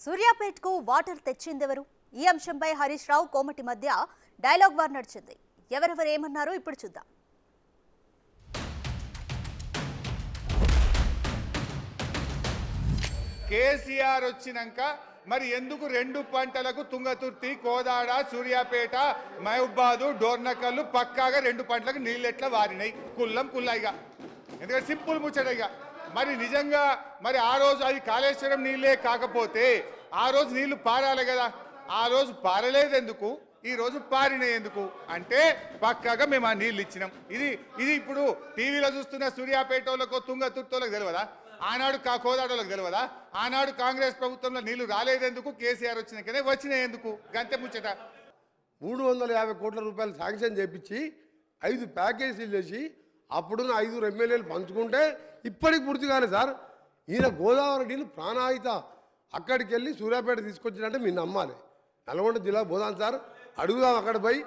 సూర్యాపేటకు water తెచ్చిందెవరు? ఈ అంశంపై హరీష్ రావు కోమటి మధ్య డైలాగ్ వార్ నడిచింది. ఎవరెవరు ఏమన్నారో ఇప్పుడు చూద్దాం. కేసీఆర్ వచ్చినాక మరి ఎందుకు రెండు పంటలకు తుంగతుర్తి, కోదాడ, సూర్యాపేట, మహబూబాదు, డోర్నకల్లు పక్కాగా రెండు పంటలకు నీళ్ళు ఎట్లా వారినాయి? కుల్లాయిగా. ఎందుకంటే సింపుల్ ముచ్చటగా మరి నిజంగా మరి ఆ రోజు అది కాళేశ్వరం నీళ్ళే కాకపోతే ఆ రోజు నీళ్లు పారాలి కదా. ఆ రోజు పారలేదు ఎందుకు, ఈ రోజు పారిన ఎందుకు అంటే పక్కాగా మేము ఆ నీళ్ళు ఇచ్చినాం. ఇది ఇప్పుడు టీవీలో చూస్తున్న సూర్యాపేట వాళ్ళకో తుంగతుర్తోళ్ళకి తెలియదా? ఆనాడు కోదాడోళ్ళకి తెలియదా? ఆనాడు కాంగ్రెస్ ప్రభుత్వంలో నీళ్లు రాలేదెందుకు, కేసీఆర్ వచ్చినాకనే వచ్చినాయి గంతె ముచ్చట. 350 కోట్ల రూపాయలు శాంక్షన్ చేపించి 5 ప్యాకేజీలు చేసి అప్పుడున్న 5 ఎమ్మెల్యేలు పంచుకుంటే ఇప్పటికి పూర్తి కాలేదు సార్. ఈయన గోదావరి నీళ్ళు ప్రాణాయిత అక్కడికి వెళ్ళి సూర్యాపేట తీసుకొచ్చినట్టే మీరు నమ్మాలి. నల్గొండ జిల్లా పోదాం సార్, అడుగుదాం అక్కడ పోయి